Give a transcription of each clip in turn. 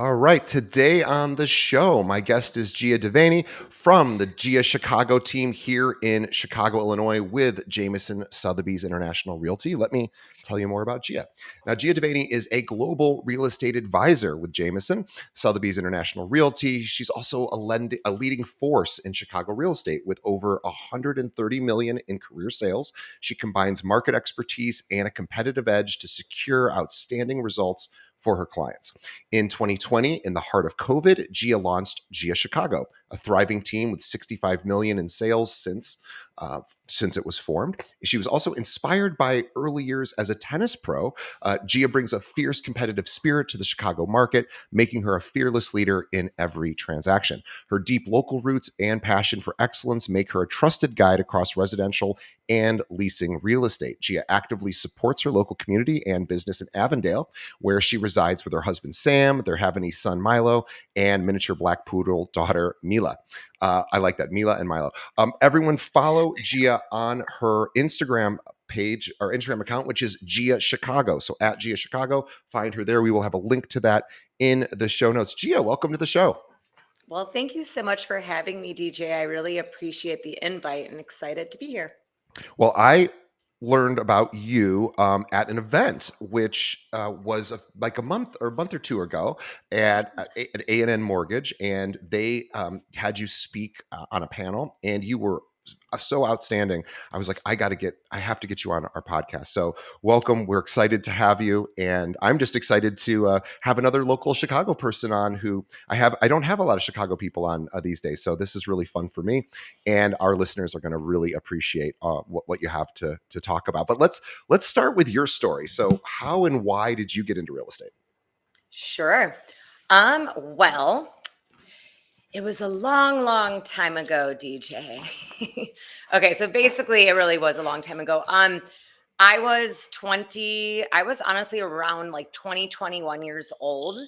All right, today on the show, my guest is Gia Devenyi from the Gia Chicago team here in Chicago, Illinois, with Jameson Sotheby's International Realty. Let me tell you more about Gia. Now, Gia Devenyi is a global real estate advisor with Jameson Sotheby's International Realty. She's also a leading force in Chicago real estate with over 130 million in career sales. She combines market expertise and a competitive edge to secure outstanding results for her clients. In 2020, in the heart of COVID, Gia launched Gia Chicago, a thriving team with 65 million in sales since it was formed. She was also inspired by early years as a tennis pro. Gia brings a fierce competitive spirit to the Chicago market, making her a fearless leader in every transaction. Her deep local roots and passion for excellence make her a trusted guide across residential and leasing real estate. Gia actively supports her local community and business in Avondale, where she resides with her husband Sam, their Havanese son Milo, and miniature black poodle daughter Mila. I like that, Mila and Milo. Everyone follow Gia on her Instagram page or Instagram account, which is Gia Chicago. So at Gia Chicago, find her there. We will have a link to that in the show notes. Gia, welcome to the show. Well, thank you so much for having me, DJ. I really appreciate the invite and excited to be here. Well, I learned about you at an event, which was like a month or two ago at A&N Mortgage, and they had you speak on a panel, and you were so outstanding. I was like, I have to get you on our podcast. So welcome. We're excited to have you. And I'm just excited to have another local Chicago person on who I don't have a lot of Chicago people on these days. So this is really fun for me. And our listeners are going to really appreciate what you have to talk about. But let's start with your story. So how and why did you get into real estate? Sure. Well, it was a long, long time ago, DJ. Okay, so basically it really was a long time ago. I was honestly around like 20, 21 years old.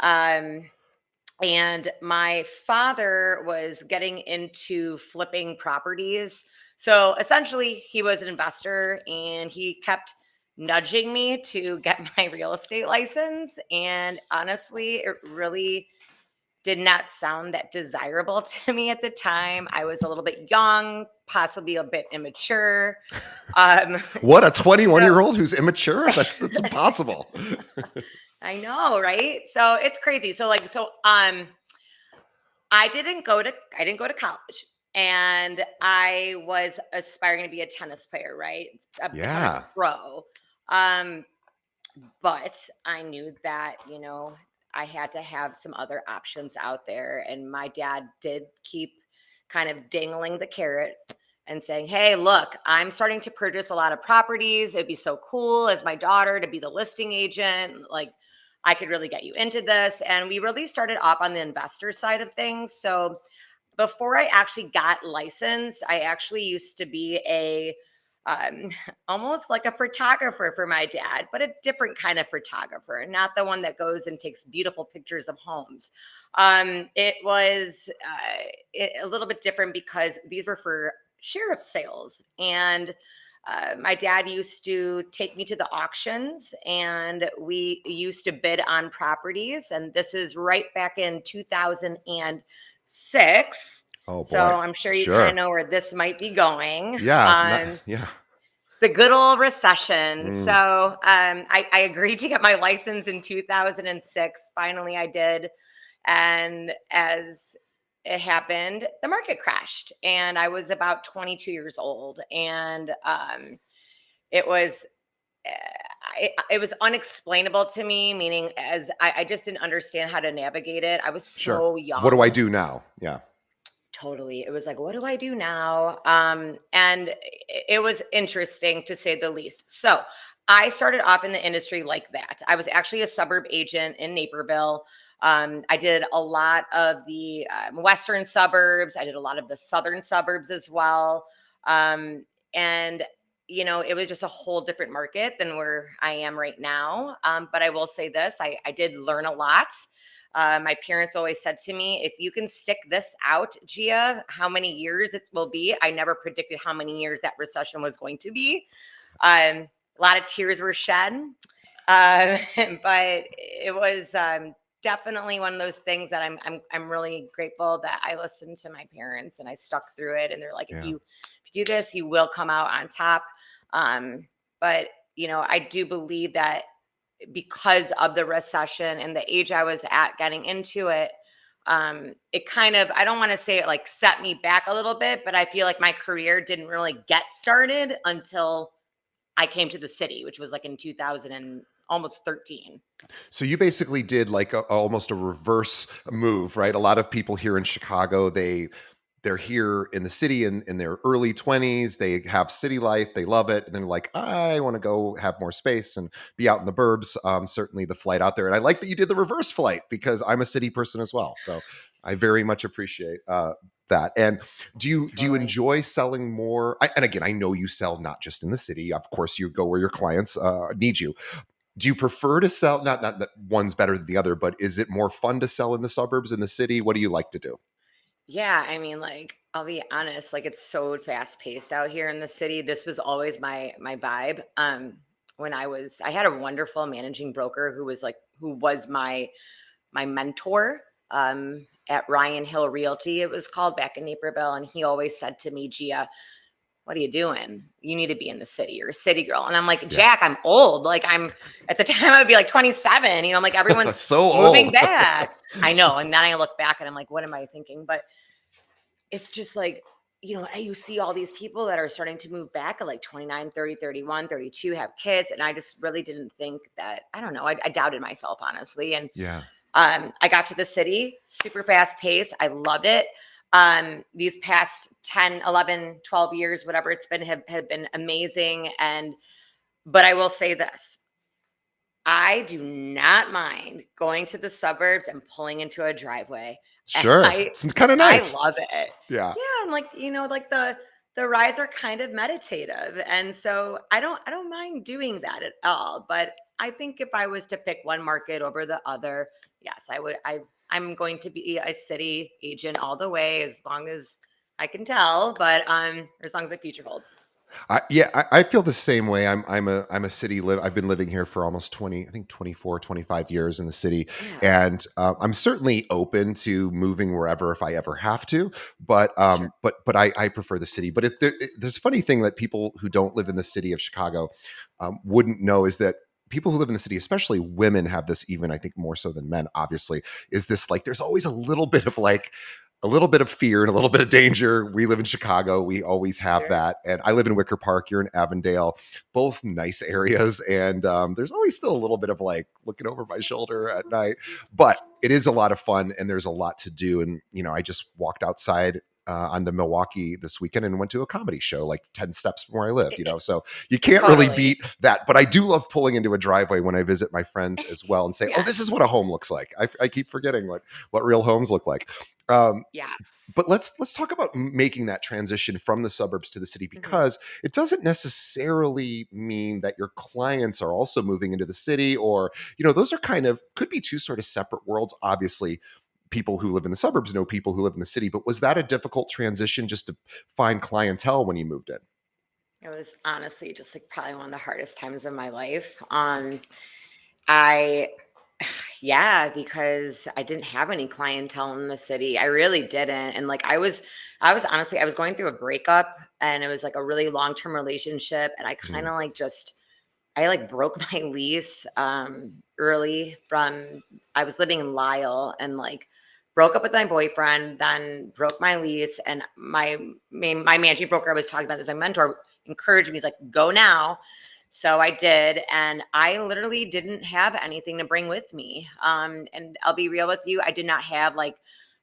Um, and my father was getting into flipping properties. So essentially, he was an investor and he kept nudging me to get my real estate license. And honestly, it really did not sound that desirable to me at the time. I was a little bit young, possibly a bit immature. Um, What, a 21-year-old so year old who's immature? That's impossible. I know, right? So it's crazy. I didn't go to college, and I was aspiring to be a tennis player, right? A tennis Yeah. pro. Um, but I knew that, I had to have some other options out there. And my dad did keep kind of dangling the carrot and saying, "Hey, look, I'm starting to purchase a lot of properties. It'd be so cool as my daughter to be the listing agent. Like, I could really get you into this." And we really started off on the investor side of things. So before I actually got licensed, I actually used to be um, almost like a photographer for my dad, but a different kind of photographer, not the one that goes and takes beautiful pictures of homes. It was a little bit different because these were for sheriff sales. And my dad used to take me to the auctions and we used to bid on properties. And this is right back in 2006. Oh So boy. I'm sure you kind of Sure. know where this might be going. Yeah. Yeah. The good old recession. So Mm. I agreed to get my license in 2006. Finally, I did. And as it happened, the market crashed. And I was about 22 years old. And it was. It was unexplainable to me, meaning as I just didn't understand how to navigate it. I was Sure. so What do I young. do now? Yeah. Totally. It was like, what do I do now? And it was interesting to say the least. So I started off in the industry like that. I was actually a suburb agent in Naperville. I did a lot of the western suburbs. I did a lot of the southern suburbs as well. And it was just a whole different market than where I am right now. But I will say this, I did learn a lot. My parents always said to me, if you can stick this out, Gia, how many years it will be. I never predicted how many years that recession was going to be. A lot of tears were shed. But it was definitely one of those things that I'm really grateful that I listened to my parents and I stuck through it. And they're like, Yeah. if you do this, you will come out on top. Um, but I do believe that because of the recession and the age I was at getting into it, it kind of, I don't want to say it like set me back a little bit, but I feel like my career didn't really get started until I came to the city, which was like in 2000 and almost 13. So you basically did like almost a reverse move, right? A lot of people here in Chicago, they're here in the city in their early 20s. They have city life, they love it, and they're like, I want to go have more space and be out in the burbs. Certainly the flight out there, and I like that you did the reverse flight because I'm a city person as well. So I very much appreciate that. And do you Totally. enjoy selling more? And again, I know you sell not just in the city. Of course, you go where your clients need you. Do you prefer to sell, not that one's better than the other, but is it more fun to sell in the suburbs, in the city? What do you like to do? Yeah, I mean, like, I'll be honest, like it's so fast paced out here in the city. This was always my vibe. When I had a wonderful managing broker who was my mentor at Ryan Hill Realty, it was called, back in Naperville. And he always said to me, Gia, what are you doing? You need to be in the city. You're a city girl. And I'm like, Yeah. Jack, I'm old. Like, I'm at the time I'd be like 27. I'm like, everyone's So moving old. back. I know. And then I look back and I'm like, what am I thinking? But it's just like, you see all these people that are starting to move back at like 29, 30, 31, 32, have kids. And I just really didn't think that, I don't know. I doubted myself, honestly. And Yeah. I got to the city, super fast pace. I loved it. These past 10, 11, 12 years, whatever it's been, have been amazing. But I will say this, I do not mind going to the suburbs and pulling into a driveway. And Sure. I, It's kind of I nice. love it. Yeah. Yeah. And like, like the rides are kind of meditative. And so I don't mind doing that at all. But I think if I was to pick one market over the other, yes, I would. I'm going to be a city agent all the way, as long as I can tell, but or as long as the future holds. I feel the same way. I'm a city live. I've been living here for almost 20, I think 24, 25 years in the city, Yeah. and I'm certainly open to moving wherever if I ever have to. But Sure. I prefer the city. But there's a funny thing that people who don't live in the city of Chicago wouldn't know is that people who live in the city, especially women, have this even I think more so than men. Obviously, is this like there's always a little bit of like a little bit of fear and a little bit of danger. We live in Chicago. We always have Sure. that. And I live in Wicker Park. You're in Avondale, both nice areas. And there's always still a little bit of like looking over my shoulder at night. But it is a lot of fun and there's a lot to do. And, I just walked outside onto Milwaukee this weekend and went to a comedy show like 10 steps from where I live, so you can't really Totally. beat that. But I do love pulling into a driveway when I visit my friends as well and say, oh, this is Yes. what a home looks like. I keep forgetting what real homes look like. Um, Yes. but let's talk about making that transition from the suburbs to the city Mhm. because it doesn't necessarily mean that your clients are also moving into the city or those are kind of could be two sort of separate worlds. Obviously people who live in the suburbs know people who live in the city, but was that a difficult transition just to find clientele when you moved in? It was honestly just like probably one of the hardest times of my life. I Yeah, because I didn't have any clientele in the city. I really didn't. And like I was honestly, I was going through a breakup, and it was like a really long-term relationship, and I kind Mm, of like just I like broke my lease early from I was living in Lyle, and like broke up with my boyfriend, then broke my lease. And my managing broker I was talking about this, my mentor encouraged me. He's like, go now. So I did, and I literally didn't have anything to bring with me. And I'll be real with you, I did not have like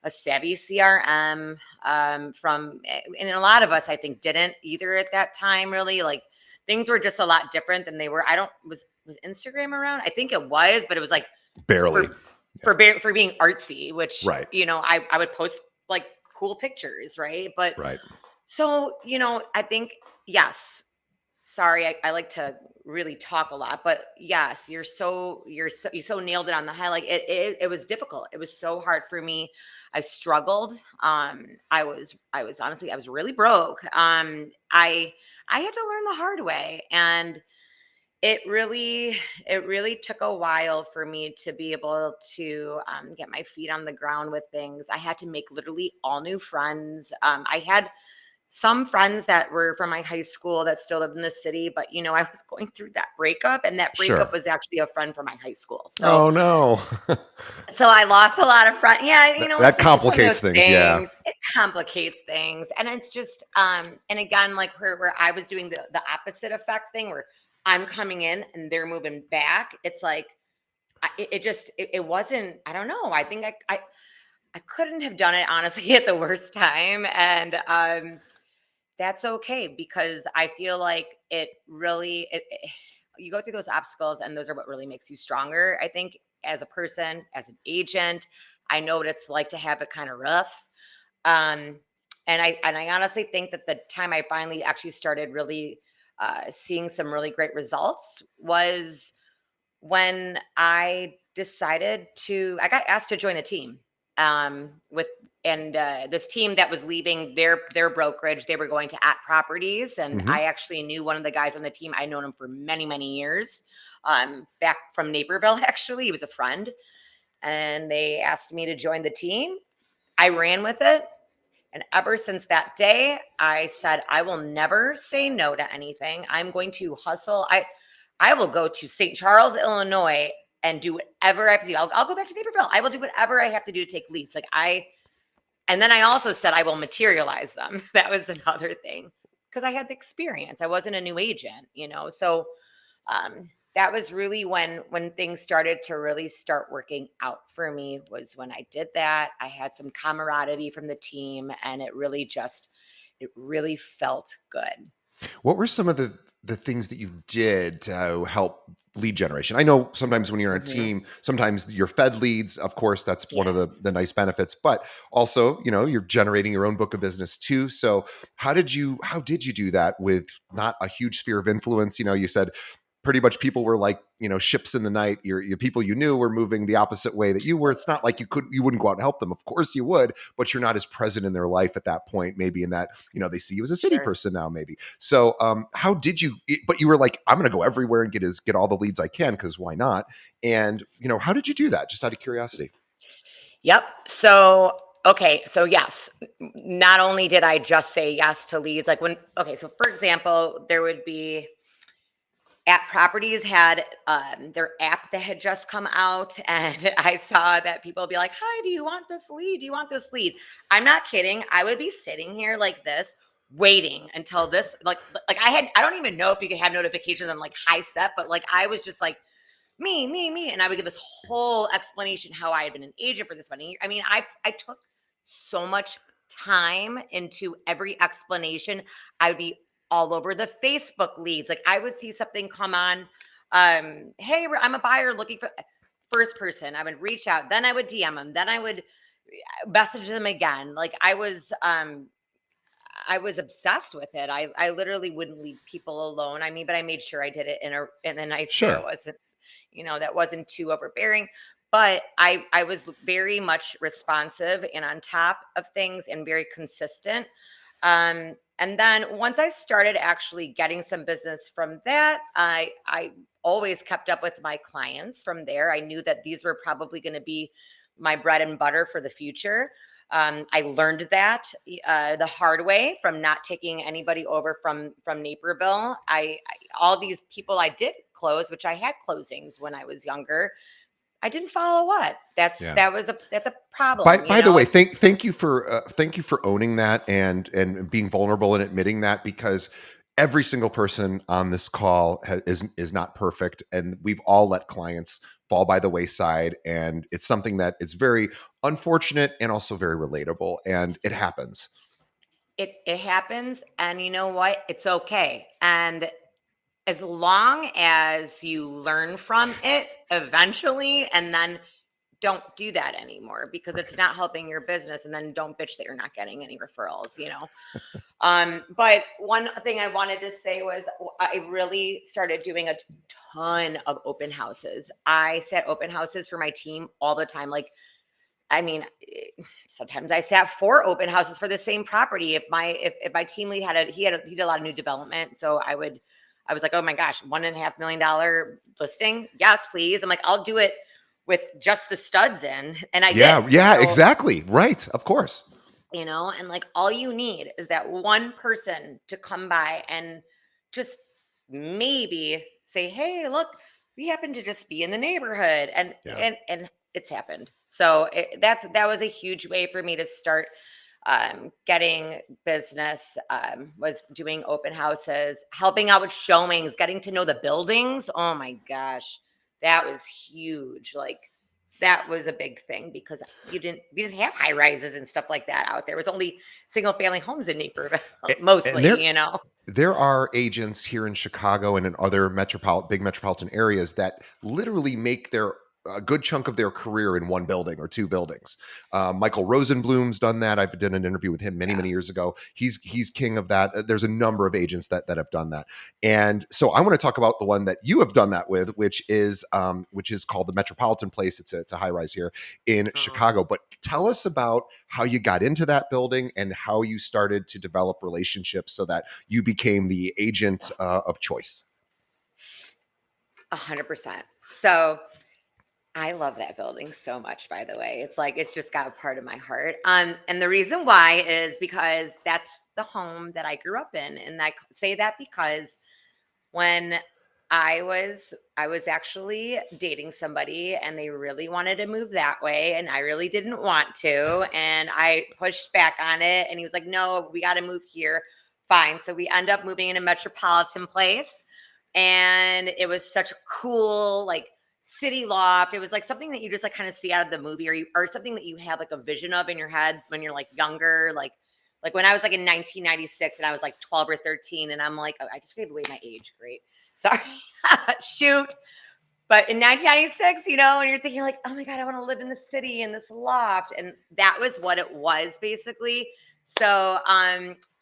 a savvy CRM. And a lot of us, I think, didn't either at that time. Really, like things were just a lot different than they were. I don't was Instagram around? I think it was, but it was like barely. for Yeah. for being artsy, which Right. I would post like cool pictures, right? But Right. so, I think, yes. Sorry, I like to really talk a lot, but yes, you so nailed it on the head. Like it was difficult. It was so hard for me. I struggled. I was honestly, I was really broke. I had to learn the hard way. And It really took a while for me to be able to get my feet on the ground with things. I had to make literally all new friends. I had some friends that were from my high school that still lived in the city, but I was going through that breakup, and that breakup Sure. was actually a friend from my high school. So Oh no. so I lost a lot of friends. Yeah, That it's just one of complicates those things. Yeah. things. It complicates things. And it's just and again, like where I was doing the opposite effect thing where I'm coming in and they're moving back. It's like it wasn't, I don't know. I think I couldn't have done it honestly at the worst time. And that's okay because I feel like it really you go through those obstacles and those are what really makes you stronger. I think as a person, as an agent, I know what it's like to have it kind of rough. Um, and I honestly think that the time I finally actually started really seeing some really great results was when I got asked to join a team with and this team that was leaving their brokerage. They were going to at properties, and Hmm. I actually knew one of the guys on the team. I'd known him for many years, back from Naperville. Actually, he was a friend, and they asked me to join the team. I ran with it. And ever since that day, I said, I will never say no to anything. I'm going to hustle. I will go to St. Charles, Illinois and do whatever I have to do. I'll go back to Naperville. I will do whatever I have to do to take leads. And then I also said, I will materialize them. That was another thing because I had the experience. I wasn't a new agent. So that was really when things started to really start working out for me was when I did that. I had some camaraderie from the team, and it really felt good. What were some of the things that you did to help lead generation? I know sometimes when you're on a Hmm. team, sometimes you're fed leads. Of course, that's one of Yeah. the nice benefits. But also, you're generating your own book of business too. So how did you do that with not a huge sphere of influence? You said pretty much people were like ships in the night. Your people you knew were moving the opposite way that you were. It's not like you wouldn't go out and help them. Of course you would, but you're not as present in their life at that point. Maybe in that they see you as a city Sure. person now. Maybe so. How did you? But you were like, I'm going to go everywhere and get all the leads I can because why not? And how did you do that? Just out of curiosity. Yep. So, okay. So, yes, not only did I just say yes to leads, like okay. So, for example, there would be App Properties had their app that had just come out, and I saw that people would be like, "Hi, do you want this lead? Do you want this lead?" I'm not kidding. I would be sitting here like this, waiting until this, like I don't even know if you could have notifications on like high set, but like I was just like me, and I would give this whole explanation how I had been an agent for this many years. I mean, I took so much time into every explanation. I would be all over the Facebook leads. Like I would see something come on, hey, I'm a buyer looking for first person. I would reach out, then I would DM them, then I would message them again. Like I was obsessed with it. I literally wouldn't leave people alone. I mean, but I made sure I did it in a nice way. It Sure. wasn't, that wasn't too overbearing. But I was very much responsive and on top of things and very consistent. And then once I started actually getting some business from that, I always kept up with my clients from there. I knew that these were probably going to be my bread and butter for the future. I learned that the hard way from not taking anybody over from Naperville. All these people I did close, which I had closings when I was younger. I didn't follow what. Yeah. That's a By problem. by the way, thank you for owning that and being vulnerable and admitting that because every single person on this call is not perfect, and we've all let clients fall by the wayside, and it's something that it's very unfortunate and also very relatable, and it happens. It happens, and you know what? It's okay. And as long as you learn from it eventually, and then don't do that anymore because it's Right. not helping your business, and then don't bitch that you're not getting any referrals. But one thing I wanted to say was I really started doing a ton of open houses. I set open houses for my team all the time. Like, I mean, sometimes I sat 4 open houses for the same property. If my team lead he did a lot of new development, so I was like, oh my gosh, $1.5 million listing. Yes, please. I'm like, I'll do it with just the studs in. And I did. Yeah, yeah, So, exactly. Right, of course. and like all you need is that one person to come by and just maybe say, hey, look, we happen to just be in the neighborhood. And Yeah. and it's happened. So that was a huge way for me to start getting business, was doing open houses, helping out with showings, getting to know the buildings. Oh my gosh, that was huge. Like that was a big thing because we didn't have high rises and stuff like that out there. It was only single family homes in Naperville, And there mostly. there are agents here in Chicago and in other big metropolitan areas that literally make their a good chunk of their career in one building or two buildings. Michael Rosenblum's done that. I've done an interview with him many Yeah. years ago. He's king of that. There's a number of agents that have done that, and so I want to talk about the one that you have done that with, which is called the Metropolitan Place. It's a high rise here in Oh, Chicago. But tell us about how you got into that building and how you started to develop relationships so that you became the agent of choice. 100%. So I love that building so much, by the way. It's like it's just got a part of my heart. And the reason why is because that's the home that I grew up in. And I say that because when I was actually dating somebody and they really wanted to move that way and I really didn't want to, and I pushed back on it and he was like, no, we got to move here. Fine. So we end up moving in a Metropolitan Place, and it was such a cool, like, city loft. It was like something that you just like kind of see out of the movie, or something that you have like a vision of in your head when you're like younger, like when I was like in 1996 and I was like 12 or 13, and I'm like, oh, I just gave away my age. Great. Sorry. Shoot. But in 1996, and you're thinking, you're like, oh my God, I want to live in the city in this loft. And that was what it was basically. So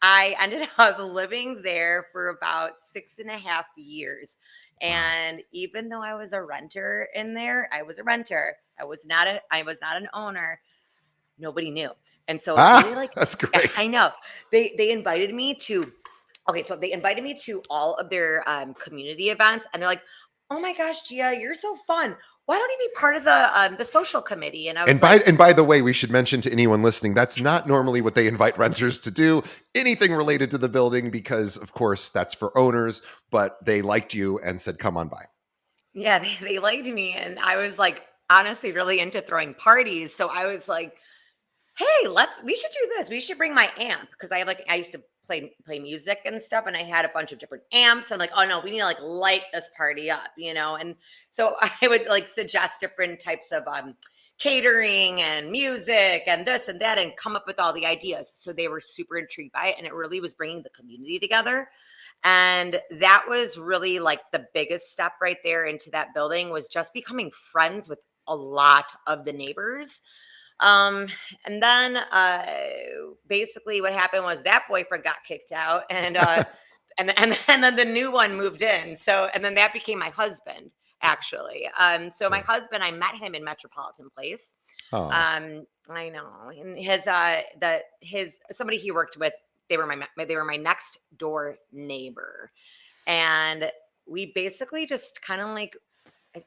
I ended up living there for about 6.5 years. Wow. And even though I was a renter in there, I was a renter. I was not an owner. Nobody knew. And so they Ah, like, that's great. I know, they invited me to, okay, so they invited me to all of their community events, and they're like, oh my gosh, Gia, you're so fun. Why don't you be part of the social committee? And I was like, And by the way, we should mention to anyone listening that's not normally what they invite renters to do. Anything related to the building, because of course that's for owners. But they liked you and said, "Come on by." yeah, they liked me. And I was like, honestly, really into throwing parties. So I was like, hey, we should do this. We should bring my amp, because I used to play music and stuff, and I had a bunch of different amps. I'm like, oh no, we need to like light this party up. And so I would like suggest different types of catering and music and this and that, and come up with all the ideas. So they were super intrigued by it, and it really was bringing the community together. And that was really like the biggest step right there into that building, was just becoming friends with a lot of the neighbors. um, and then basically what happened was that boyfriend got kicked out, and then the new one moved in. So, and then that became my husband, actually. So my Sure. husband, I met him in Metropolitan Place. Oh, I know. And his somebody he worked with, they were my next door neighbor. And we basically just kind of like,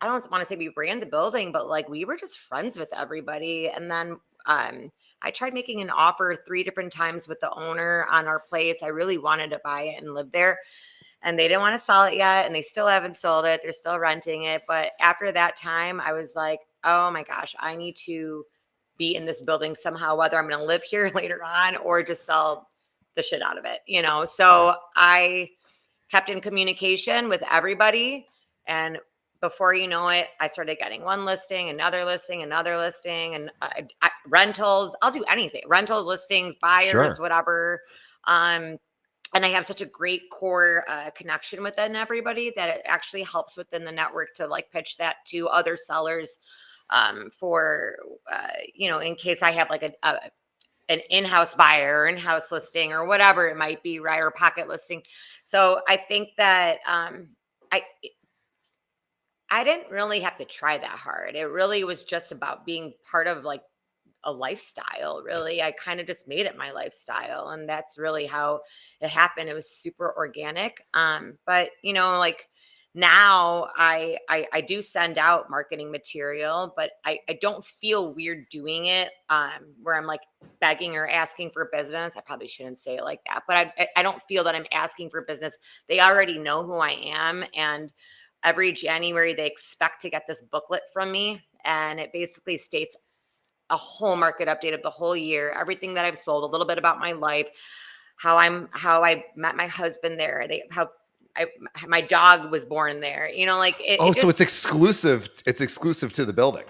I don't want to say we ran the building, but like we were just friends with everybody. And then I tried making an offer 3 different times with the owner on our place. I really wanted to buy it and live there, and they didn't want to sell it yet, and they still haven't sold it. They're still renting it. But after that time, I was like, oh my gosh, I need to be in this building somehow, whether I'm going to live here later on or just sell the shit out of it. yeah. So I kept in communication with everybody. And before you know it, I started getting one listing, another listing, another listing, and rentals. I'll do anything: rentals, listings, buyers, Sure. whatever. Um, and I have such a great core connection within everybody that it actually helps within the network to like pitch that to other sellers, for in case I have like an in-house buyer or in-house listing or whatever it might be, right? Or pocket listing. So I think that I I didn't really have to try that hard. It really was just about being part of like a lifestyle, really. I kind of just made it my lifestyle, and that's really how it happened. It was super organic. But like now I do send out marketing material, but I don't feel weird doing it, where I'm like begging or asking for business. I probably shouldn't say it like that, but I don't feel that I'm asking for business. They already know who I am, and every January they expect to get this booklet from me, and it basically states a whole market update of the whole year, everything that I've sold, a little bit about my life, how I met my husband there, how I my dog was born there. Like Oh, it so it's just exclusive. It's exclusive to the building.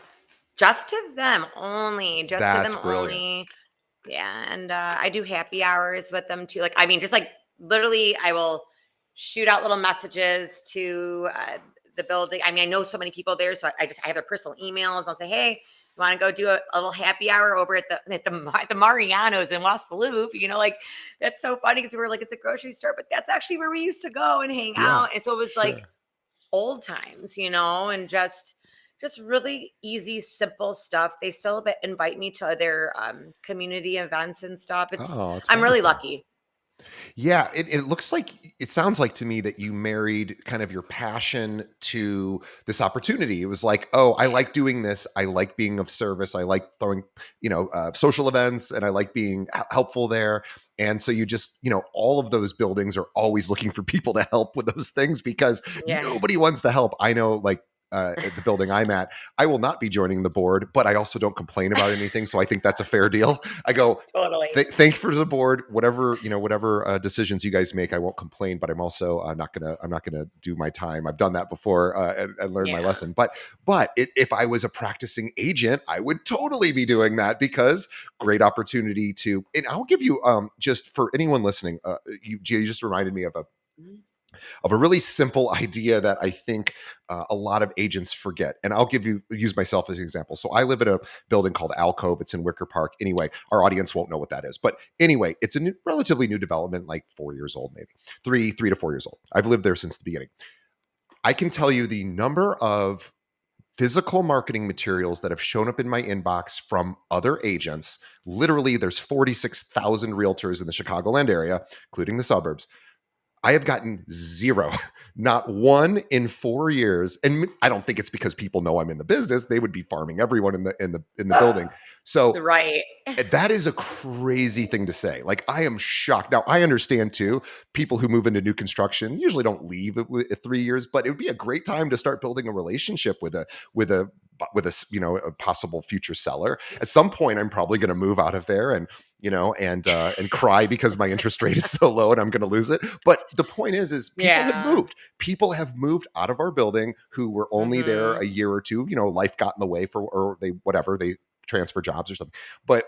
just to them only, just to That's them brilliant. only. Yeah, and I do happy hours with them too. Like, I mean, just like literally, I will shoot out little messages to the building. I mean, I know so many people there, so I have their personal emails. I'll say, "Hey, you want to go do a little happy hour over at the Mariano's in West Loop?" Like that's so funny because we were like, "It's a grocery store," but that's actually where we used to go and hang Yeah, out. And so it was like sure. old times, and just really easy, simple stuff. They still invite me to their community events and stuff. Oh, it's I'm really wonderful. lucky. Yeah, it looks like it sounds like to me that you married kind of your passion to this opportunity. It was like, oh, I Yeah, like doing this. I like being of service. I like throwing, social events, and I like being helpful there. And so you just, all of those buildings are always looking for people to help with those things because yeah, nobody wants to help. I know, like. At the building I'm at, I will not be joining the board, but I also don't complain about anything. So I think that's a fair deal. I go, totally. thank you for the board. Whatever decisions you guys make, I won't complain. But I'm also I'm not gonna do my time. I've done that before and learned my Yeah. lesson. If I was a practicing agent, I would totally be doing that because great opportunity to. And I'll give you just for anyone listening, you just reminded me Mhm. of a really simple idea that I think a lot of agents forget. And I'll use myself as an example. So I live in a building called Alcove. It's in Wicker Park. Anyway, our audience won't know what that is, but anyway, it's a relatively new development, like 4 years old, maybe three to 4 years old. I've lived there since the beginning. I can tell you the number of physical marketing materials that have shown up in my inbox from other agents. Literally, there's 46,000 realtors in the Chicagoland area, including the suburbs. I have gotten zero, not one in 4 years, and I don't think it's because people know I'm in the business. They would be farming everyone in the building. So Right. that is a crazy thing to say. Like, I am shocked. Now, I understand too, people who move into new construction usually don't leave at 3 years, but it would be a great time to start building a relationship with a a possible future seller. At some point, I'm probably going to move out of there and cry because my interest rate is so low and I'm going to lose it. But the point is people have Yeah. moved. People have moved out of our building who were only there a Hmm. year or two. Life got in the way or they transfer jobs or something. But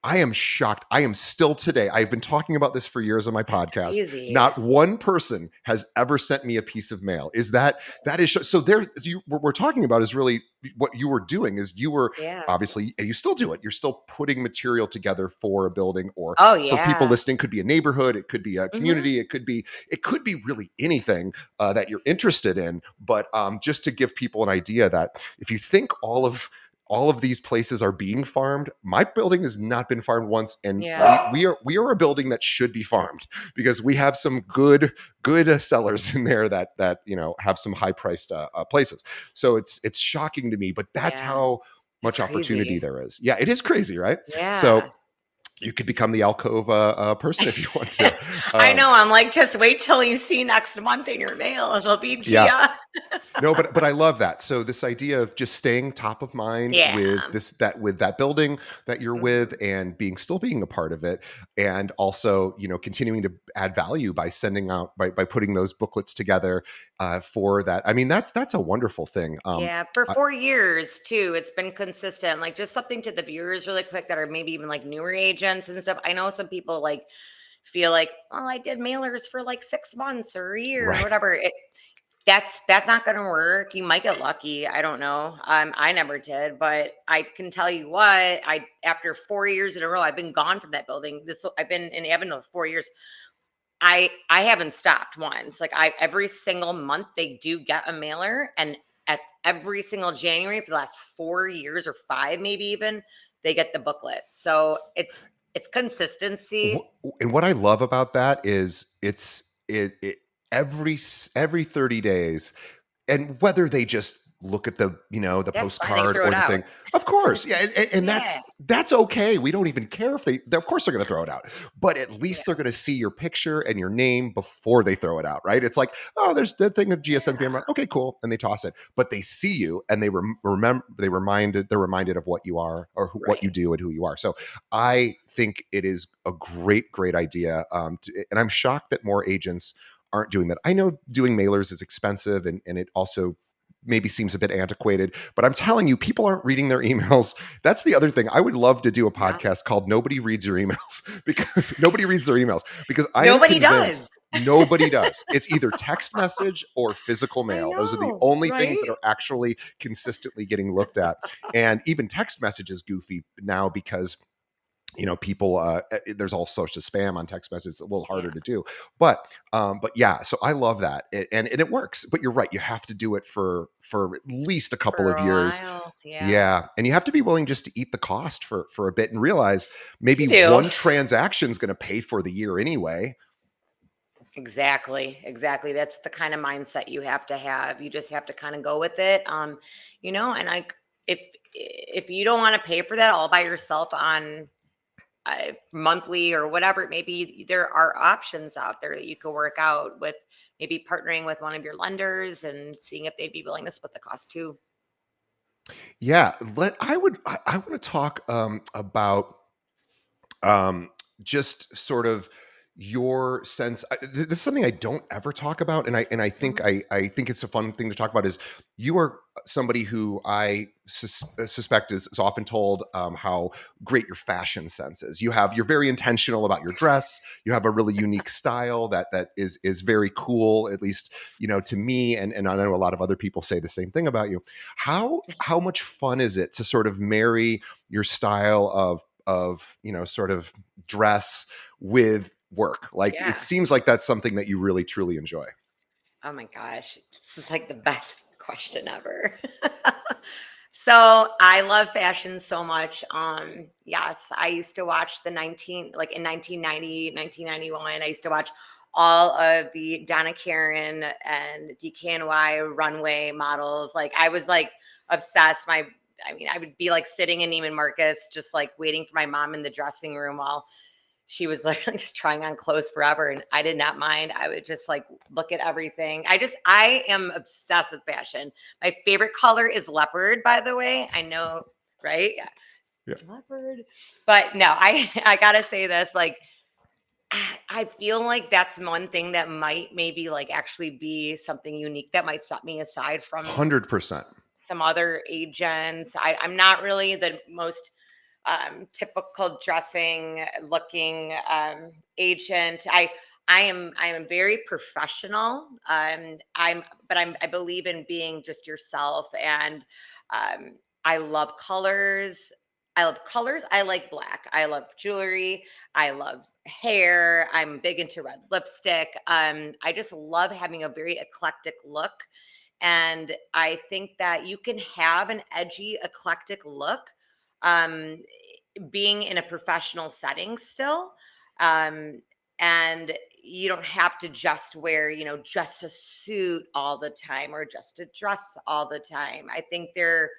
I am shocked. I am still today. I've been talking about this for years on my That's podcast. crazy. Not one person has ever sent me a piece of mail. That is so there? What we're talking about is really what you were doing. Is you were Yeah. obviously, and you still do it. You're still putting material together for a building or Oh for people yeah. listening. Could be a neighborhood. It could be a Hmm. community. It could be really anything that you're interested in. But just to give people an idea that if you think all of these places are being farmed. My building has not been farmed once, and we Yeah. we are we are a building that should be farmed because we have some good sellers in there that have some high priced places. So it's shocking to me, but that's Yeah. how That's much opportunity crazy. there is. Yeah, it is crazy, right? So Yeah. you could become the alcove person if you want to. I Um, know. I'm like, just wait till you see next month in your mail. It'll be yeah, Gia. no, but I love that. So this idea of just staying top of mind Yeah. with that building that you're with Mhm. and being a part of it, and also continuing to add value by sending out by putting those booklets together for that. I mean that's a wonderful thing. Yeah, for I- 4 years too, it's been consistent. Like, just something to the viewers really quick that are maybe even like newer agents and stuff. I know some people like feel like, "Well, I did mailers for like 6 months or a year or right. whatever." That's not gonna work. You might get lucky. I don't know. I never did, but I can tell you what, I after 4 years in a row, I've been gone from that building. I've been in Avondale 4 years. I haven't stopped once. Like, I every single month they do get a mailer, and at every single January for the last 4 years or five, maybe even, they get the booklet. So it's consistency. And what I love about that is it every 30 days, and whether they just look at the, the That's fine. They can postcard throw or it the out. thing, of course, yeah, and Yeah. that's okay. We don't even care if of course they're going to throw it out, but at Yeah. least they're going to see your picture and your name before they throw it out, right? It's like, oh, there's the thing that Gia sends me around. Okay, cool, and they toss it, but they see you and they remember, they're reminded of what you are, or what you Right. do and who you are. So I think it is a great idea, and I'm shocked that more agents aren't doing that. I know doing mailers is expensive, and it also maybe seems a bit antiquated, but I'm telling you, people aren't reading their emails. That's the other thing. I would love to do a Yeah. podcast called Nobody Reads Your Emails, because nobody reads their emails, because I am Nobody does. convinced nobody does. It's either text message or physical I mail. Those are the know, only things right? that are actually consistently getting looked at. And even text message is goofy now, because people, there's all sorts of spam on text messages. It's a little harder Yeah. to do, but yeah, so I love that. And it works, but you're right, you have to do it for at least a couple For of a years. while. Yeah. Yeah, and you have to be willing just to eat the cost for a bit, and realize maybe You do. one transaction is going to pay for the year anyway. Exactly. Exactly. That's the kind of mindset you have to have. You just have to kind of go with it. And if you don't want to pay for that all by yourself on monthly or whatever it may be, there are options out there that you could work out with, maybe partnering with one of your lenders and seeing if they'd be willing to split the cost too. Yeah, I want to talk about, um, just sort of your sense. This is something I don't ever talk about, and I think Mhm. I think it's a fun thing to talk about. Is you are somebody who I suspect is often told, how great your fashion sense is. You're very intentional about your dress. You have a really unique style that is very cool, at least to me, and I know a lot of other people say the same thing about you. How much fun is it to sort of marry your style of sort of dress with work? Like, it Yeah. seems like that's something that you really truly enjoy. Oh my gosh, this is like the best question ever. So I love fashion so much. Yes, I used to watch the 19 like in 1990, 1991. I used to watch all of the Donna Karan and DKNY runway models. Like I was like obsessed. I mean, I would be like sitting in Neiman Marcus, just like waiting for my mom in the dressing room while she was like just trying on clothes forever, and I did not mind. I would just like look at everything. I am obsessed with fashion. My favorite color is leopard, by the way. I know, right? Yeah. Yeah. Leopard. But no, I gotta say this, like I feel like that's one thing that might maybe like actually be something unique that might set me aside from 100%. some other agents. I'm not really the most typical dressing looking agent. I am very professional. I believe in being just yourself, and um, I love colors. I love colors. I like black. I love jewelry. I love hair. I'm big into red lipstick. I just love having a very eclectic look. And I think that you can have an edgy, eclectic look, um, being in a professional setting still. Um, and you don't have to just wear, just a suit all the time or just a dress all the time. I think there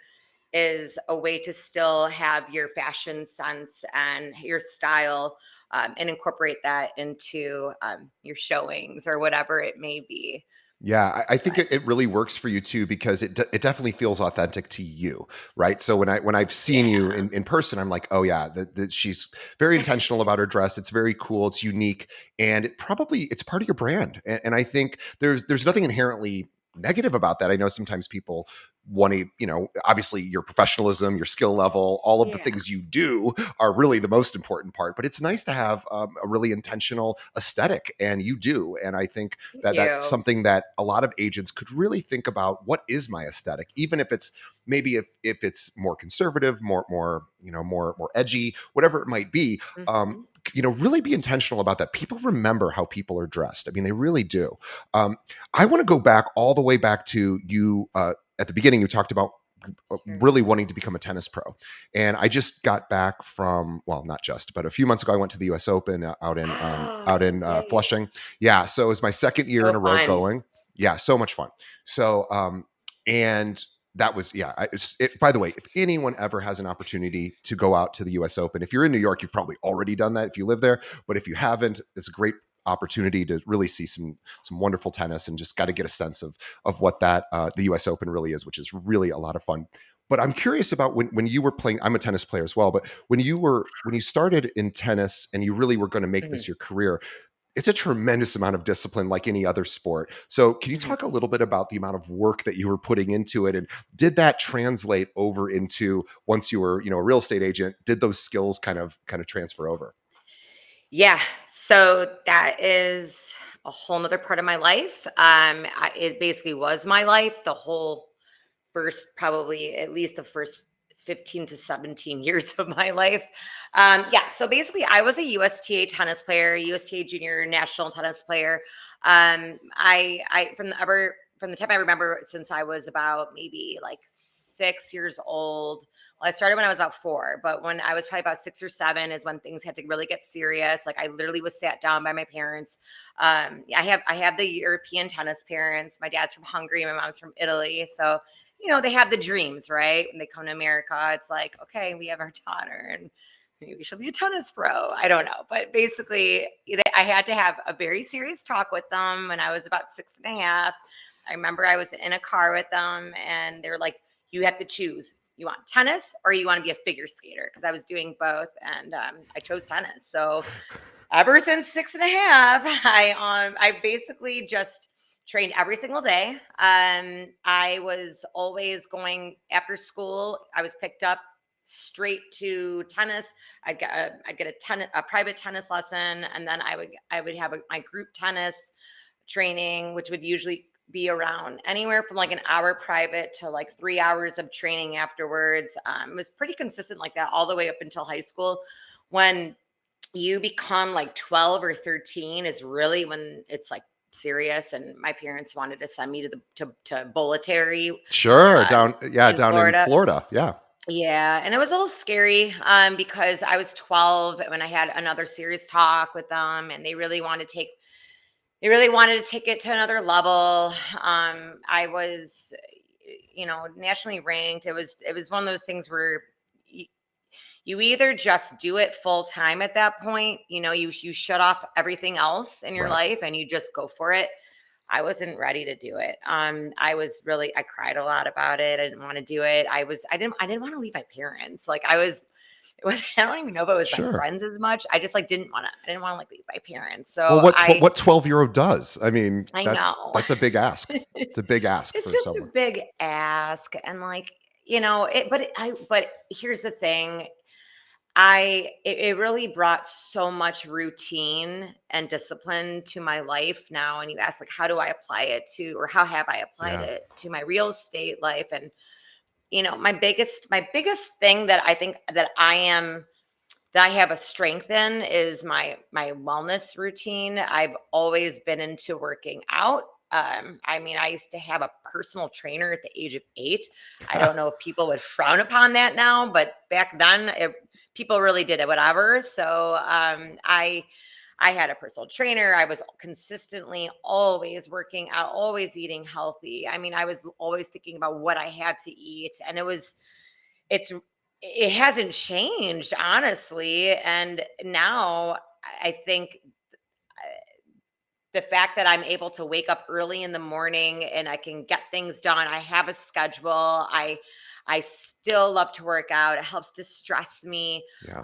is a way to still have your fashion sense and your style, and incorporate that into your showings or whatever it may be. Yeah, I think But it really works for you too, because it definitely feels authentic to you, right? So when I've seen you yeah. in person, I'm like, oh yeah, she's very intentional about her dress. It's very cool. It's unique, and it's part of your brand. And I think there's nothing inherently negative about that. I know sometimes people want to, obviously your professionalism, your skill level, all of the Yeah. things you do are really the most important part. But it's nice to have, a really intentional aesthetic, and you do. And I think Thank that's you. something that a lot of agents could really think about. What is my aesthetic? Even if it's, maybe if it's more conservative, more edgy, whatever it might be. Mhm. Really be intentional about that. People remember how people are dressed. I mean, they really do. um, I want to go back, all the way back to you, at the beginning, you talked about Sure. really wanting to become a tennis pro. And I just got back from, well, not just, but a few months ago, I went to the U.S. Open out Oh, in yay. Flushing. Yeah, so it was my second year So in a row fun. going. Yeah, so much fun. So and that was yeah. By the way, if anyone ever has an opportunity to go out to the U.S. Open, if you're in New York, you've probably already done that if you live there. But if you haven't, it's a great opportunity to really see some wonderful tennis and just got to get a sense of what that the U.S. Open really is, which is really a lot of fun. But I'm curious about when you were playing. I'm a tennis player as well, but when you started in tennis and you really were going to make Mhm, this your career, it's a tremendous amount of discipline like any other sport. So can you mhm. talk a little bit about the amount of work that you were putting into it, and did that translate over into once you were, a real estate agent, did those skills kind of transfer over? Yeah, so that is a whole nother part of my life. It basically was my life the whole first, probably at least the first 15 to 17 years of my life. Yeah, so basically, I was a USTA tennis player, USTA junior national tennis player. I from the time I remember since I was about maybe like 6 years old. Well, I started when I was about four, but when I was probably about 6 or 7 is when things had to really get serious. Like I literally was sat down by my parents. Yeah, I have the European tennis parents. My dad's from Hungary, my mom's from Italy, so they have the dreams, right? When they come to America, it's like, okay, we have our daughter and maybe she'll be a tennis pro. I don't know. But basically, I had to have a very serious talk with them when I was about 6 and a half. I remember I was in a car with them and they're like, you have to choose. You want tennis or you want to be a figure skater? Because I was doing both and I chose tennis. So ever since 6 and a half, I basically just trained every single day. I was always going after school. I was picked up straight to tennis. I'd get a private tennis lesson, and then I would have my group tennis training, which would usually be around anywhere from like an hour private to like 3 hours of training afterwards. It was pretty consistent like that all the way up until high school. When you become like 12 or 13 is really when it's like serious, and my parents wanted to send me to Bolletary Sure, um, down in Florida. Florida. Yeah. Yeah, and it was a little scary because I was 12 when I had another serious talk with them, and they really wanted to take it to another level. I was nationally ranked. It was one of those things where you either just do it full time at that point, you shut off everything else in your Right. life and you just go for it. I wasn't ready to do it. I cried a lot about it. I didn't want to do it. I didn't want to leave my parents. Like it was I don't even know if it was my Sure. friends as much. I just like I didn't want to like leave my parents. Well, So I what 12-year-old does? I mean, I that's know. that's a big ask. It's a big ask It's for just a someone. big ask and like, but here's the thing. It really brought so much routine and discipline to my life now. And you ask like, how do I apply it to, or how have I applied Yeah. it to my real estate life? And my biggest thing that I think that I have a strength in is my wellness routine. I've always been into working out. I mean, I used to have a personal trainer at the age of 8. I don't know if people would frown upon that now, but back then, people really did it, whatever. So I had a personal trainer. I was consistently always working out, always eating healthy. I mean, I was always thinking about what I had to eat, and it's it hasn't changed honestly. And now I think the fact that I'm able to wake up early in the morning and I can get things done. I have a schedule. I still love to work out. It helps to stress me. Yeah.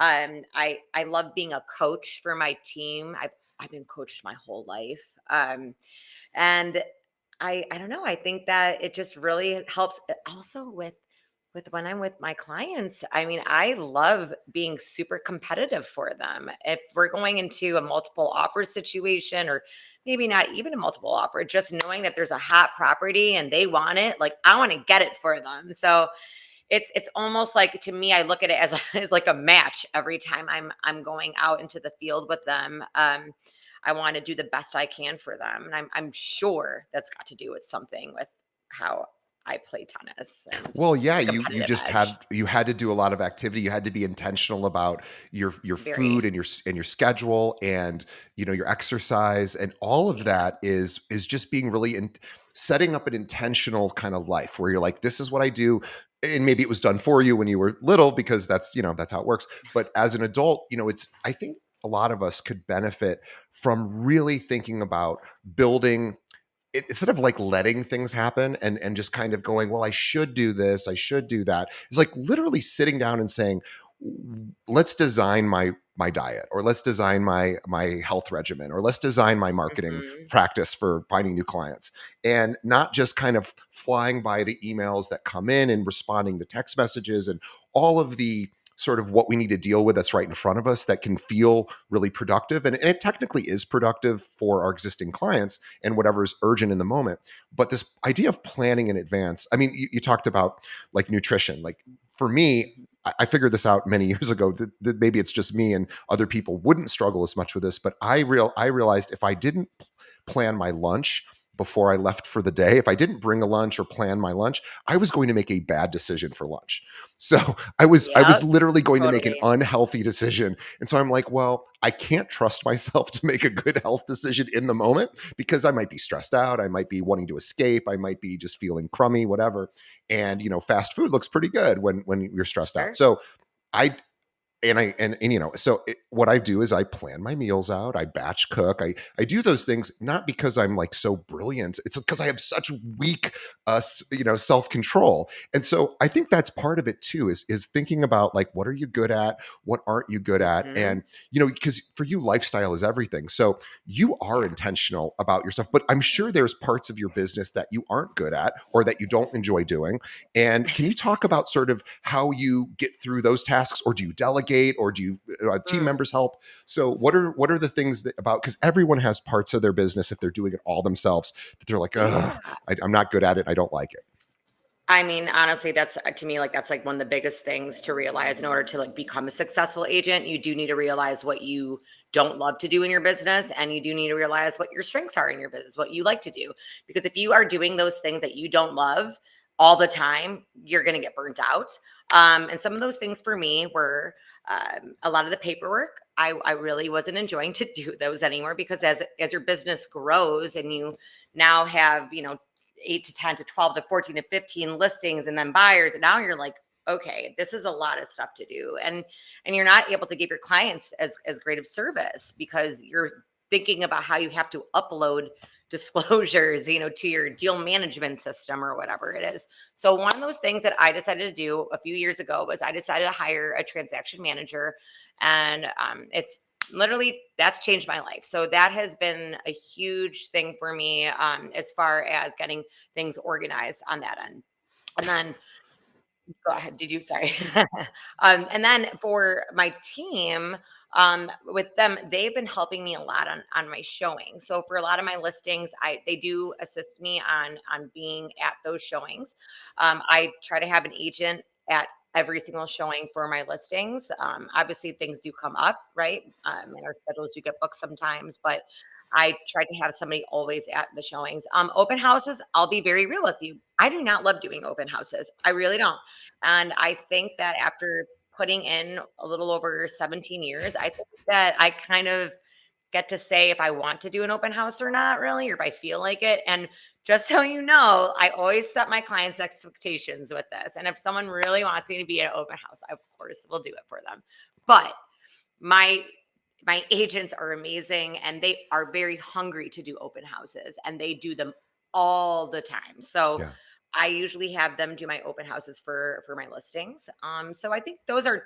I love being a coach for my team. I've been coached my whole life. And I don't know. I think that it just really helps also with when I'm with my clients. I mean, I love being super competitive for them. If we're going into a multiple offer situation, or maybe not even a multiple offer, just knowing that there's a hot property and they want it, like I want to get it for them. So it's almost like, to me, I look at it as as like a match every time I'm going out into the field with them. I want to do the best I can for them, and I'm sure that's got to do with something with how I play tennis and Well, yeah, the you competitive just edge. had to do a lot of activity. You had to be intentional about your food Very. and your schedule and your exercise, and all of Yeah. that is just being really setting up an intentional kind of life where you're like, this is what I do. And maybe it was done for you when you were little because that's how it works. But as an adult, it's I think a lot of us could benefit from really thinking about building instead of like letting things happen and just kind of going, well, I should do this, I should do that. It's like literally sitting down and saying, let's design my diet, or let's design my health regimen, or let's design my marketing Mhm. practice for finding new clients, and not just kind of flying by the emails that come in and responding to text messages and all of the sort of what we need to deal with that's right in front of us that can feel really productive, and it technically is productive for our existing clients and whatever is urgent in the moment. But this idea of planning in advance, I mean, you talked about like nutrition. Like for me, Mhm. I figured this out many years ago that maybe it's just me and other people wouldn't struggle as much with this. But I realized if I didn't plan my lunch before I left for the day, if I didn't bring a lunch or plan my lunch, I was going to make a bad decision for lunch. So I was Yep, literally going to make an totally. unhealthy decision. And so I'm like, well, I can't trust myself to make a good health decision in the moment because I might be stressed out, I might be wanting to escape, I might be just feeling crummy, whatever. And fast food looks pretty good when you're stressed out. Sure. So I and so what I do is I plan my meals out, I batch cook, I do those things not because I'm like so brilliant, it's because I have such weak self-control. And so I think that's part of it too, is thinking about like, what are you good at, what aren't you good at? Mhm. And because for you, lifestyle is everything. So you are Yeah. intentional about your stuff, but I'm sure there's parts of your business that you aren't good at or that you don't enjoy doing. And can you talk about sort of how you get through those tasks, or do you delegate, or do you team Mm. members help? So what are the things that about, because everyone has parts of their business if they're doing it all themselves that they're like, ugh, Yeah. I'm not good at it, I don't like it. I mean, honestly, that's to me, like, that's like one of the biggest things to realize in order to like become a successful agent. You do need to realize what you don't love to do in your business, and you do need to realize what your strengths are in your business, what you like to do. Because if you are doing those things that you don't love all the time, you're going to get burnt out. And some of those things for me were a lot of the paperwork. I really wasn't enjoying to do those anymore because as your business grows and you now have 8 to 10 to 12 to 14 to 15 listings and then buyers, and now you're like, okay, this is a lot of stuff to do, and you're not able to give your clients as great of service because you're thinking about how you have to upload disclosures to your deal management system or whatever it is. So one of those things that I decided to do a few years ago was I decided to hire a transaction manager, and it's literally that's changed my life. So that has been a huge thing for me, as far as getting things organized on that end. And then go ahead. Did you? Sorry. And then for my team, with them, they've been helping me a lot on my showing. So for a lot of my listings, they do assist me on being at those showings. I try to have an agent at every single showing for my listings. Obviously, things do come up, right? And our schedules do get booked sometimes, but I try to have somebody always at the showings. Open houses, I'll be very real with you. I do not love doing open houses. I really don't. And I think that after putting in a little over 17 years, I think that I kind of get to say if I want to do an open house or not, really, or if I feel like it. And just so you know, I always set my clients' expectations with this. And if someone really wants me to be at an open house, I, of course, will do it for them. But my my agents are amazing and they are very hungry to do open houses and they do them all the time. So Yeah. I usually have them do my open houses for my listings. So I think those are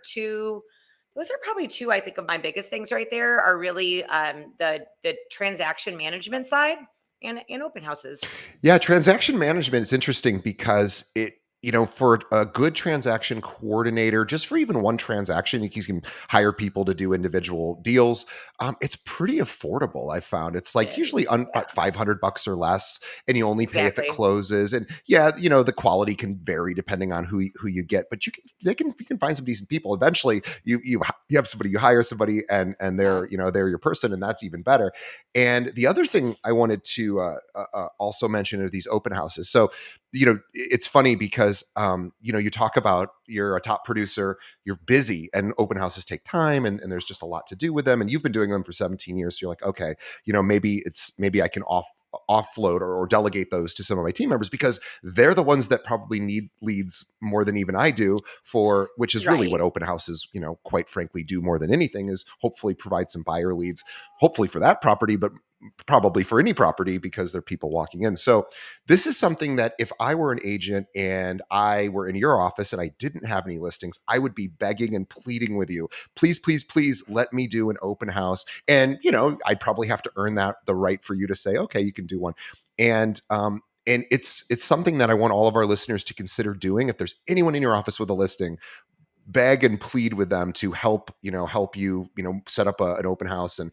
probably two I think of my biggest things right there are really the transaction management side and open houses. Yeah, transaction management is interesting because for a good transaction coordinator, just for even one transaction, you can hire people to do individual deals. It's pretty affordable. I found it's It like usually is. about Yeah, $500 or less, and you only pay if it exactly. closes. And yeah, the quality can vary depending on who you get, but you can find some decent people. Eventually, you have somebody, you hire somebody, and Yeah. they're your person, and that's even better. And the other thing I wanted to also mention are these open houses. So it's funny because, you talk about you're a top producer, you're busy, and open houses take time, and there's just a lot to do with them. And you've been doing them for 17 years. So you're like, okay, maybe I can offload or delegate those to some of my team members because they're the ones that probably need leads more than even I do for, which is really Right. what open houses, quite frankly, do more than anything is hopefully provide some buyer leads, hopefully for that property, but probably for any property because there are people walking in. So this is something that if I were an agent and I were in your office and I didn't have any listings, I would be begging and pleading with you, please, please, please let me do an open house. And, I'd probably have to earn the right for you to say, okay, you can do one. And it's something that I want all of our listeners to consider doing. If there's anyone in your office with a listing, beg and plead with them to help you, set up an open house and,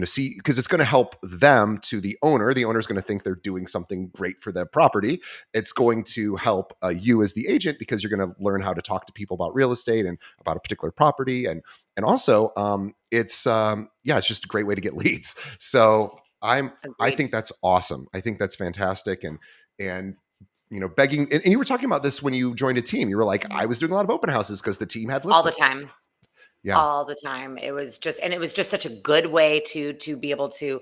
see, because it's going to help them to the owner's going to think they're doing something great for their property. It's going to help you as the agent because you're going to learn how to talk to people about real estate and about a particular property. And also it's just a great way to get leads. So I Agreed. think that's awesome. I think that's fantastic. And begging. And you were talking about this when you joined a team. You were like, I Mhm. was doing a lot of open houses because the team had All the listings. time. Yeah. All the time. It was just such a good way to be able to,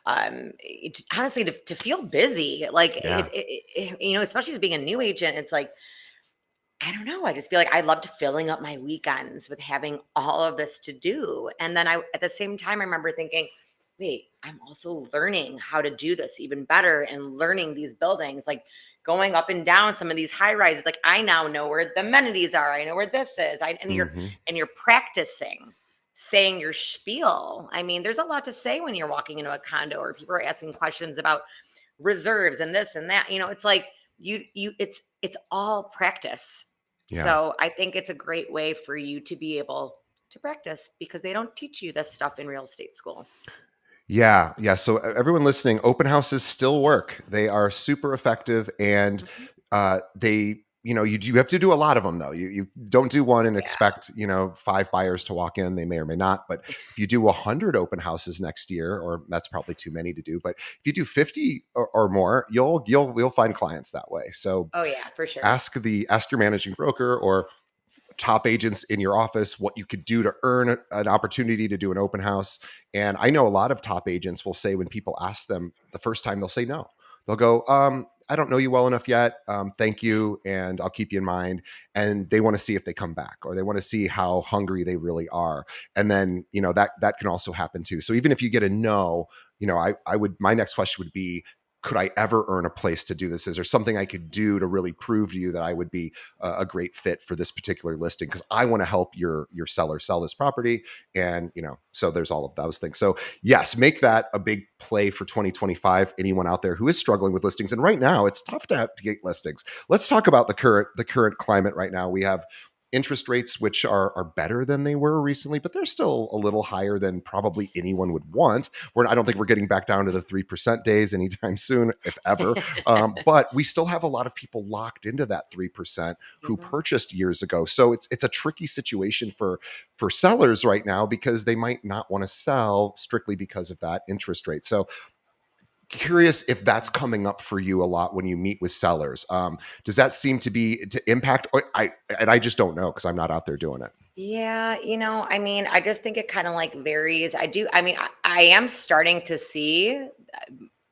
honestly, to feel busy. Like Yeah. especially as being a new agent, it's like, I don't know. I just feel like I loved filling up my weekends with having all of this to do. And then at the same time, I remember thinking, wait, I'm also learning how to do this even better and learning these buildings, like going up and down some of these high rises. Like I now know where the amenities are. I know where this is. Hmm. And you're practicing saying your spiel. I mean, there's a lot to say when you're walking into a condo or people are asking questions about reserves and this and that. It's like it's all practice. Yeah. So I think it's a great way for you to be able to practice because they don't teach you this stuff in real estate school. Yeah, yeah. So everyone listening, open houses still work. They are super effective, and Mhm. you have to do a lot of them though. You don't do one and Yeah. expect five buyers to walk in. They may or may not. But if you do 100 open houses next year, or that's probably too many to do. But if you do 50 or more, you'll find clients that way. So Oh yeah, for sure. ask your managing broker or top agents in your office what you could do to earn an opportunity to do an open house. And I know a lot of top agents will say when people ask them the first time, they'll say no. They'll go, I don't know you well enough yet. Thank you. And I'll keep you in mind. And they want to see if they come back or they want to see how hungry they really are. And then, that can also happen too. So even if you get a no, my next question would be, could I ever earn a place to do this? Is there something I could do to really prove to you that I would be a great fit for this particular listing? Because I want to help your seller sell this property. And, so there's all of those things. So yes, make that a big play for 2025. Anyone out there who is struggling with listings. And right now it's tough to get listings. Let's talk about the current climate right now. We have interest rates, which are better than they were recently, but they're still a little higher than probably anyone would want. I don't think we're getting back down to the 3% days anytime soon, if ever. But we still have a lot of people locked into that 3% who Mhm. purchased years ago. So it's a tricky situation for sellers right now because they might not want to sell strictly because of that interest rate. So curious if that's coming up for you a lot when you meet with sellers. Does that seem to impact? Or I just don't know because I'm not out there doing it. Yeah, I mean, I just think it kind of like varies. I mean, I am starting to see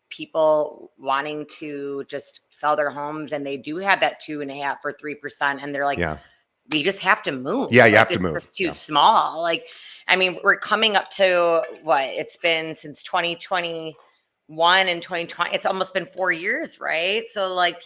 people wanting to just sell their homes and they do have that 2.5 or 3%. And they're like, Yeah, we just have to move. yeah, you Like have to it's move. just too Yeah. small. Like, I mean, we're coming up to what it's been since 2021 and 2020. It's almost been 4 years, right? So like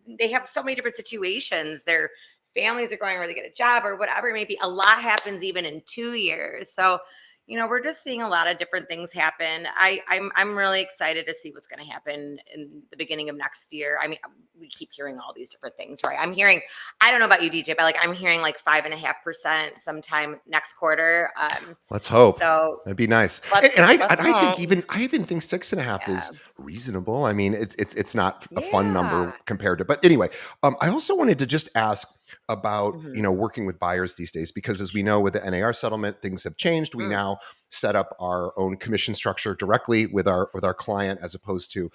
they have so many different situations. Their families are going where they get a job or whatever it may be. A lot happens even in 2 years. So, we're just seeing a lot of different things happen. I'm really excited to see what's going to happen in the beginning of next year. I mean, we keep hearing all these different things, right? I don't know about you, DJ, but like I'm hearing like 5.5% sometime next quarter. Let's hope. So That'd be nice. And, let's and I let's and I think hope. I even think 6.5 Yeah. is reasonable. I mean, it's not a fun Yeah. number compared to. But anyway, I also wanted to just ask. about, Mhm. working with buyers these days? Because as we know, with the NAR settlement, things have changed. We Mm. now set up our own commission structure directly with our client, as opposed to,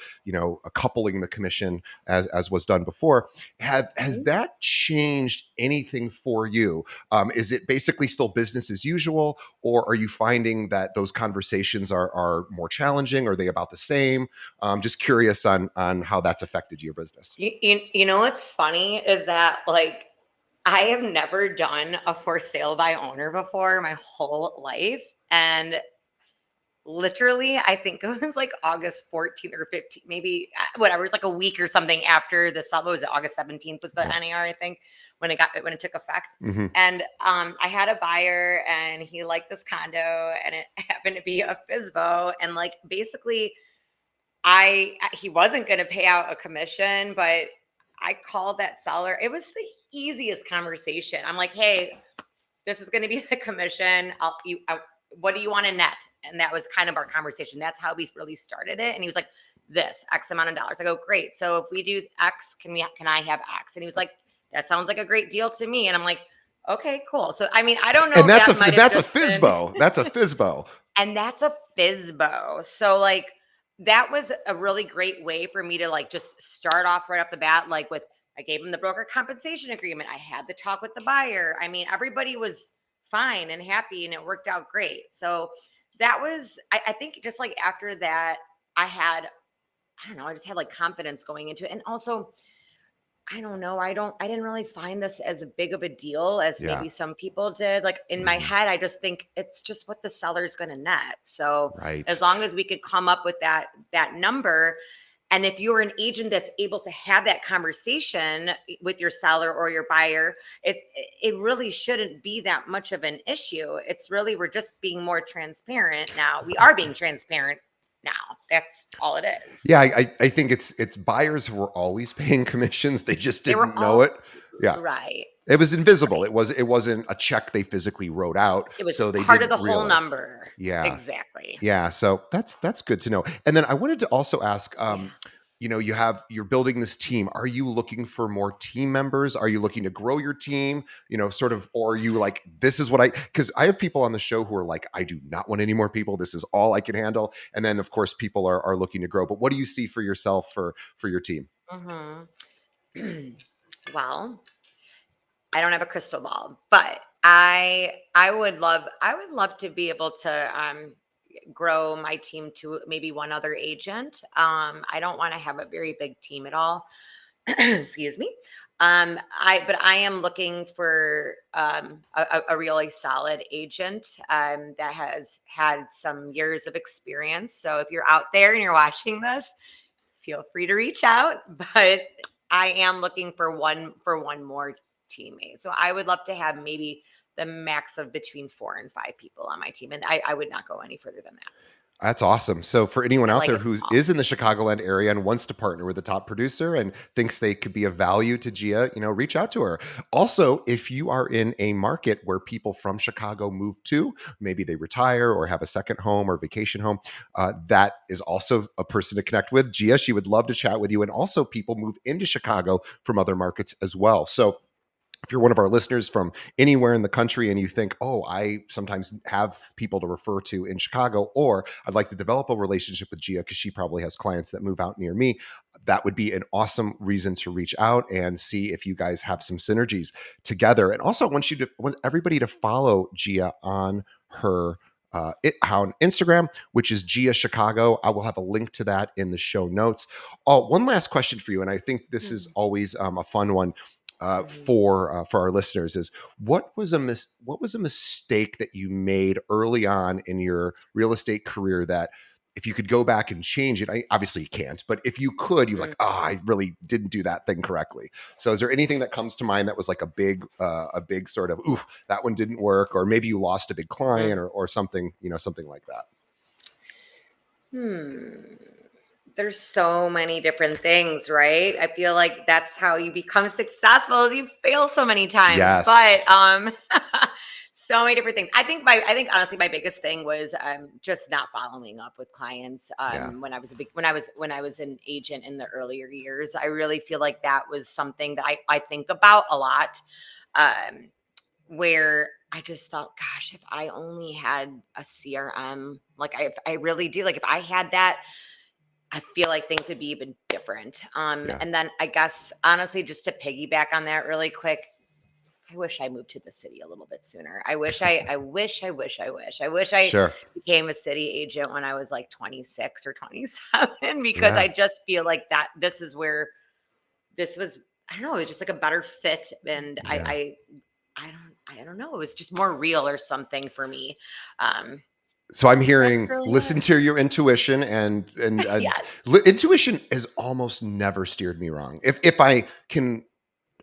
coupling the commission as was done before. Has Mhm. that changed anything for you? Is it basically still business as usual, or are you finding that those conversations are more challenging? Are they about the same? Just curious on how that's affected your business. You know what's funny is that, like, I have never done a for sale by owner before my whole life, and literally, I think it was like August 14th or 15th, maybe whatever. It's like a week or something after the sub. What was it? August 17th was the Yeah. NAR, I think, when it took effect. Hmm. And I had a buyer, and he liked this condo, and it happened to be a FISBO, and like basically, he wasn't going to pay out a commission, but I called that seller. It was the easiest conversation. I'm like, hey, this is going to be the commission. What do you want to net? And that was kind of our conversation. That's how we really started it. And he was like, this X amount of dollars. I go, great. So if we do X, can I have X? And he was like, that sounds like a great deal to me. And I'm like, okay, cool. So I mean, I don't know And if that might have that's a just been, FISBO. That's a FISBO. and that's a FISBO. So like that was a really great way for me to like just start off right off the bat, like with I gave him the broker compensation agreement. I had the talk with the buyer. I mean, everybody was fine and happy and it worked out great. So that was I think just like after that, I don't know, I just had like confidence going into it. And also I don't know. I didn't really find this as big of a deal as Yeah. maybe some people did. Like in my Mhm. head, I just think it's just what the seller's going to net. So as Right. long as we could come up with that number, and if you're an agent that's able to have that conversation with your seller or your buyer, it really shouldn't be that much of an issue. It's really we're just being more transparent now. We are being transparent now. That's all it is. Yeah, I think it's buyers who were always paying commissions. They just They were didn't know all it. Yeah. right. It was invisible. Right. It wasn't a check they physically wrote out, It was so they part of didn't the whole realize. number. Yeah. Exactly. Yeah, so that's good to know. And then I wanted to also ask, Yeah. you're building this team. Are you looking for more team members? Are you looking to grow your team? Sort of, or are you like, this is what because I have people on the show who are like, I do not want any more people. This is all I can handle. And then of course people are looking to grow. But what do you see for yourself for your team? Mhm. Well, I don't have a crystal ball, but I would love to be able to grow my team to maybe one other agent. I don't want to have a very big team at all. Excuse me. But I am looking for a really solid agent that has had some years of experience. So if you're out there and you're watching this, feel free to reach out. But I am looking for one more teammate. So I would love to have maybe the max of between 4 and 5 people on my team, and I would not go any further than that. That's awesome. So for anyone I out like there it who small. is in the Chicagoland area and wants to partner with a top producer and thinks they could be of value to Gia, reach out to her. Also, if you are in a market where people from Chicago move to, maybe they retire or have a second home or vacation home, that is also a person to connect with. Gia, she would love to chat with you. And also people move into Chicago from other markets as well. So if you're one of our listeners from anywhere in the country and you think, oh, I sometimes have people to refer to in Chicago, or I'd like to develop a relationship with Gia because she probably has clients that move out near me, that would be an awesome reason to reach out and see if you guys have some synergies together. And also, want everybody to follow Gia on her on Instagram, which is Gia Chicago. I will have a link to that in the show notes. Oh, one last question for you, and I think this is Mhm. always a fun one Mhm. for our listeners is what was a mistake that you made early on in your real estate career that if you could go back and change it, obviously you can't, but if you could, you're like, oh, I really didn't do that thing correctly. So is there anything that comes to mind that was like a big sort of, ooh, that one didn't work, or maybe you lost a big client Mhm. or something, something like that? Hmm. There's so many different things, right? I feel like that's how you become successful is you fail so many times. Yes. so many different things. I think honestly my biggest thing was just not following up with clients Yeah. when I was when I was an agent in the earlier years. I really feel like that was something that I think about a lot. Um, where I just thought, gosh, if I only had a CRM, like if I really do, like if I had that, I feel like things would be even different. Yeah. And then I guess honestly, just to piggyback on that really quick, I wish I moved to the city a little bit sooner. I wish I Sure. became a city agent when I was like 26 or 27 because Yeah. I just feel like that this is where this was, I don't know, it was just like a better fit. And Yeah. I don't know. It was just more real or something for me. Um, So I'm that's hearing really listen it. to your intuition and Yes. intuition has almost never steered me wrong. If I can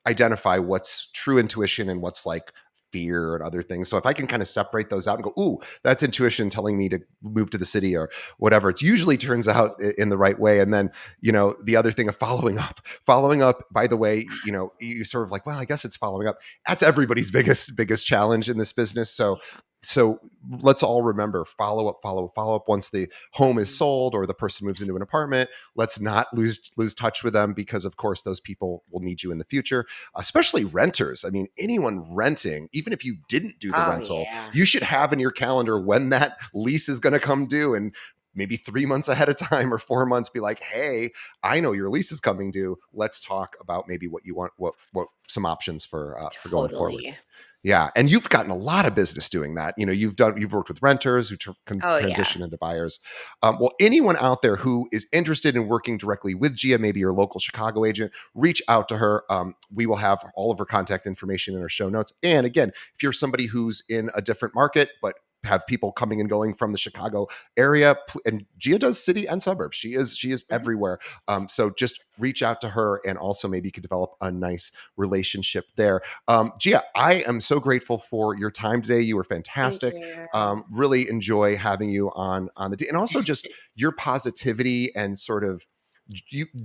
identify what's true intuition and what's like fear and other things. So if I can kind of separate those out and go, ooh, that's intuition telling me to move to the city or whatever, it usually turns out in the right way. And then, the other thing of following up, by the way, you sort of like, well, I guess it's following up. That's everybody's biggest challenge in this business. So let's all remember follow up once the home is Mhm. sold or the person moves into an apartment. Let's not lose touch with them because of course those people will need you in the future, especially renters. I mean, anyone renting, even if you didn't do the Oh rental, yeah. you should have in your calendar when that lease is going to come due, and maybe 3 months ahead of time or 4 months be like, hey, I know your lease is coming due, let's talk about maybe what you want, what some options for going forward. Totally. Yeah, and you've gotten a lot of business doing that. You've worked with renters who can Oh yeah. transition into buyers. Well, anyone out there who is interested in working directly with Gia, maybe your local Chicago agent, reach out to her. We will have all of her contact information in our show notes. And again, if you're somebody who's in a different market but have people coming and going from the Chicago area, and Gia does city and suburbs. She is Mhm. everywhere. So just reach out to her, and also maybe you could develop a nice relationship there. Gia, I am so grateful for your time today. You were Thank fantastic. you. Really enjoy having you on the day, and also just your positivity and sort of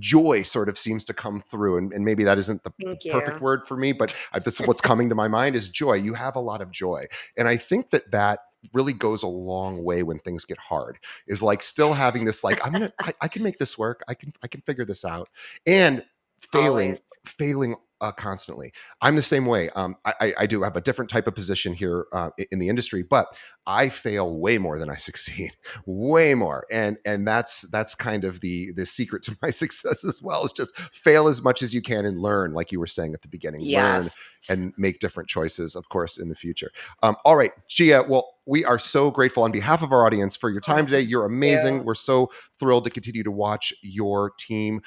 joy sort of seems to come through. And maybe that isn't the Thank perfect you. word for me, but this is what's coming to my mind is joy. You have a lot of joy, and I think that really goes a long way when things get hard. Is like still having this like I can make this work. I can figure this out, and failing Always. failing constantly. I'm the same way. I do have a different type of position here in the industry, but I fail way more than I succeed, way more. And that's kind of the secret to my success as well. Is just fail as much as you can and learn, like you were saying at the beginning, learn Yes. and make different choices, of course, in the future. All right, Gia. Well, we are so grateful on behalf of our audience for your time Oh, today. thank You're amazing. you. We're so thrilled to continue to watch your team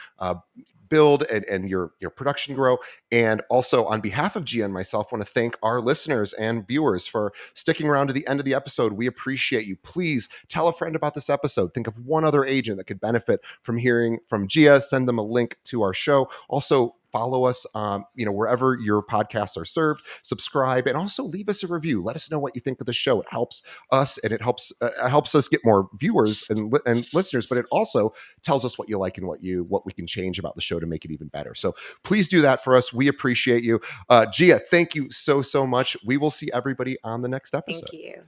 build and your production grow. And also on behalf of Gia and myself, want to thank our listeners and viewers for sticking around to the end of the episode. We appreciate you. Please tell a friend about this episode. Think of one other agent that could benefit from hearing from Gia. Send them a link to our show. Also, follow us wherever your podcasts are served. Subscribe and also leave us a review. Let us know what you think of the show. It helps us, and it helps us get more viewers and listeners, but it also tells us what you like and what we can change about the show to make it even better. So please do that for us. We appreciate you. Gia, thank you so much. We will see everybody on the next Thank episode. you.